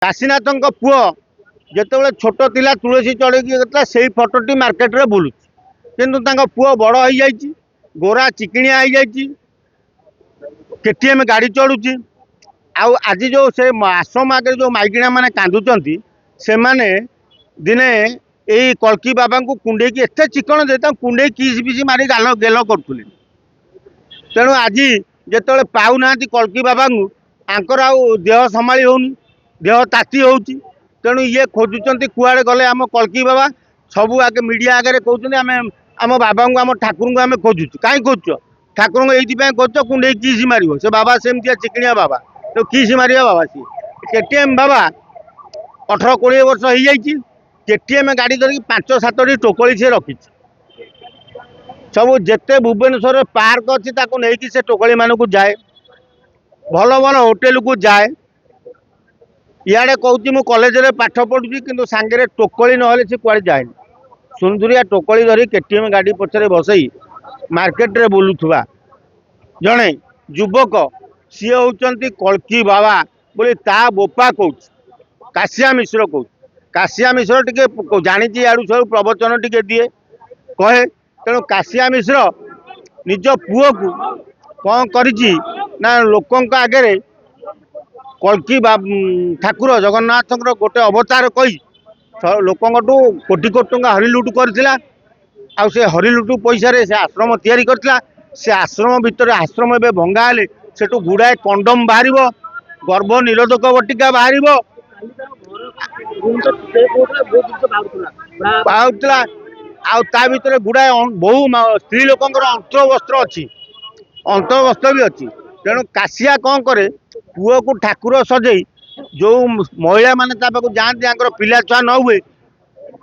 काशीनाथ पुओ जिते छोट थिला तुलसी चढ़ी से फटोटी मार्केट रे बुलू किंतु पुओ बड़ हो जाइए गोरा चिकिणिया हो जाइए केटीएम गाड़ी चढ़ुची आज जो से आश्रम आगे जो माइकिना मैंने कांदुंट से मैंने दिने यही कल्की बाबा को कुंडे की एत चिकन दे कुंडे किस बिस मारी गाल गेल करुले तेणु आज जिते पाऊना कल्की बाबा को आंकर देह संभाली होनी देह ताती होची तेणु ये खोजुंट कुआड़े गले आम कल्की बाबा सबू आगे मीडिया आगे कहते आम बाबा को आम ठाकुर को आम खोजुचु कहीं खोजुच ठाकुर को खोज कुंडे किस मार से बाबा सेमतिया चिकणिया बाबा तो किस मारिया बाबा सी केटीएम बाबा 18-20 वर्ष हो जाइए केटीएम गाड़ी धरिक 5-7टी टोकली से रखी सब जिते भुवनेश्वर पार्क अच्छी नहीं से टोकली मान को जाए भल भल होटेल को जाए इे कहूँ मु कॉलेज रे पाठ पढ़ुची कि सांगे टोकली ना से कुआड़े जाए सुंदरिया टोकली धरी केटीएम गाड़ी पछरे बसई मार्केट रे बुलुवा जड़े युवक सी होती कल्की बाबा बोली ता बोपा कौच काशिया मिश्र कौच काशिया मिश्र टी जानी आड़ू सब प्रवचन टी दिए कहे तेणु काशिया मिश्र निज पुओ को कौन करी ना लोकों आगे कल्की ठाकुर जगन्नाथ गोटे अवतार कही लोकों कोटी कोटी टंका हरिलुट करथिला आ से हरिलुट पैसा से आश्रम तैयारी करथिला से आश्रम भितर आश्रम ए भंगा हेले सेठू गुड़ाए कंडम बाहर गर्भ निरोधक बटिका बाहर ता भितर गुड़ाए बहु स्त्री लोकंर अंतर्वस्त्र अच्छी अंतर्वस्त्र भी अच्छी तेणु काशिया कौन करे पुओ को ठाकुर सजई जो महिला माने जाते पिला छुआ न हुए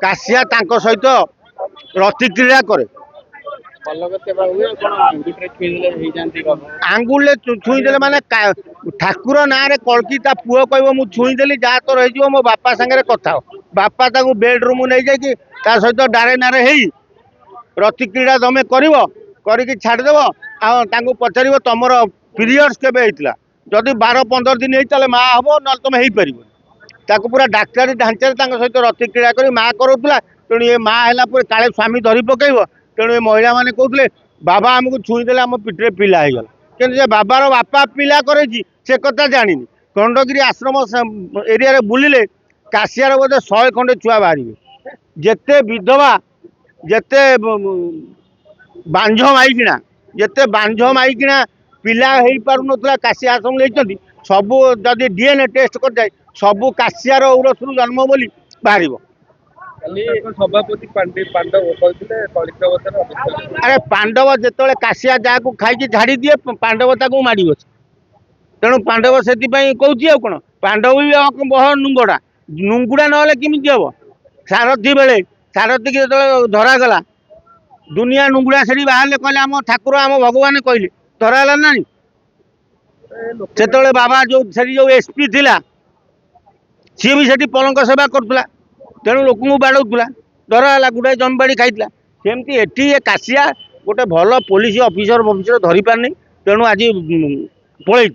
काशिया सहित रति क्रीड़ा करे आंगुले छुईदे माने ठाकुर ना रे कल्की ता पुओ कह मु छुईदेली जहाँ तोर हो मो बापा सागर कथा हो बापा ताकू बेड्रूम नहीं जाकि सहित डारे नारे ही रति क्रीड़ा तमें कर छाड़देव आगे पचार तुम पीरियड्स केबे होता जदि 12-15 दिन होता माँ हम ना तुम हो पार पूरा डाक्तारी ढांचा सहित रति क्रीड़ा कर माँ करूला तेणु ये माँ है काले स्वामी धरी पकड़ तेणु ये महिला मैंने कहते बाबा आमको छुईदे आम पिठे पिला हो गला कि बाबार बापा पिला करे से कथा जानी खंडगिरी आश्रम एरिया बुलिले काशियार बोधे 100 खंडे छुआ बाहर जेते विधवा जेते बांझ माइकिना जेते बांझ माइकिना पिला हो पार ना काशिया आश्रम लेते सबू जदि डीएनए टेस्ट कर जाए सबू काशियार औरसरू जन्म बोली बाहर अरे पांडव जिते काशिया जहाँ को खाई झाड़ी दिए पांडव ताकू माड़ बस तेणु पांडव से कहूँ कौन पांडव भी बह नुंगड़ा नुंगुड़ा ना किमी हम सारथी बेले सारथी की जो धरागला दुनिया नुंगुड़ा से बाहर कहले आम ठाकुर आम भगवान कहले धरागला ना से बाबा जो एसपी थिला सी भी से पलंक सेवा करुला तेणु लोक बाड़ौला धराला गुड़ाए जमीबाड़ी खाई सेमती एटी काशिया गोटे भल पुलिस अफिसर धरी पारनी तेणु आज पलि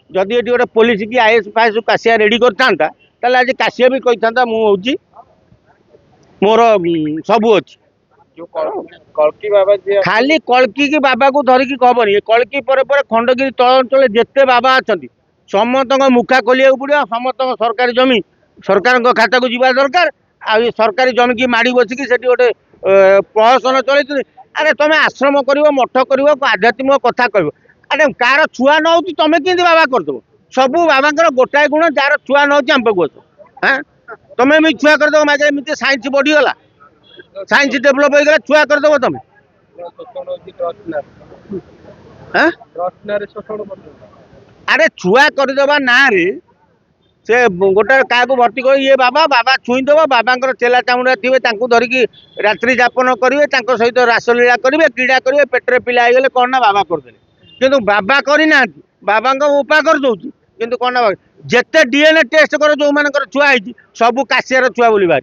जदि ये गोटे पुलिस की आईएएस फाईएस काशिया रेडी करता आज काशिया भी कही था मुझे मोर सबू अच्छी कल्की बाबा खाली कल्की की बाबा को धरिकी कहबनी कल्की पर खंडगिरी तल अंचल जिते बाबा अच्छा समस्त मुखा खोलिया पड़ो समस्त सरकारी जमी सरकार खाता को जीवा दरकार आ सरकारी जमी की माड़ी बसिकी से गोटे प्रहसन चल अरे तुम आश्रम कर मठ कर आध्यात्मिक कथा कह अरे कार छुआ न हो तुम कि बाबा करदेव सबू बाबा गोटाए गुण जार छुआ न हो आम पाक हाँ तुम्हें भी छुआ करदेव माजे साइंस बढ़ीगला साइंस डेभलप हो गला छुआ करदेव तुम अरे छुआ करदेवा ना रे से गोटे क्या भर्ती कर ये बाबा बाबा छुईदेव बाबा चेला चामुड़ा थे धरिकी रात्रि जापन करेंगे सहित रासलीला करेंगे क्रीड़ा करेंगे पेटे पिला हो गले कौन ना बाबा करदे किंतु बाबा करना बाबा उपा कर दौर कि कौन ना जिते डीएनए टेस्ट कर जो मान छुआ है सबू काशियार छुआ बोली बाहर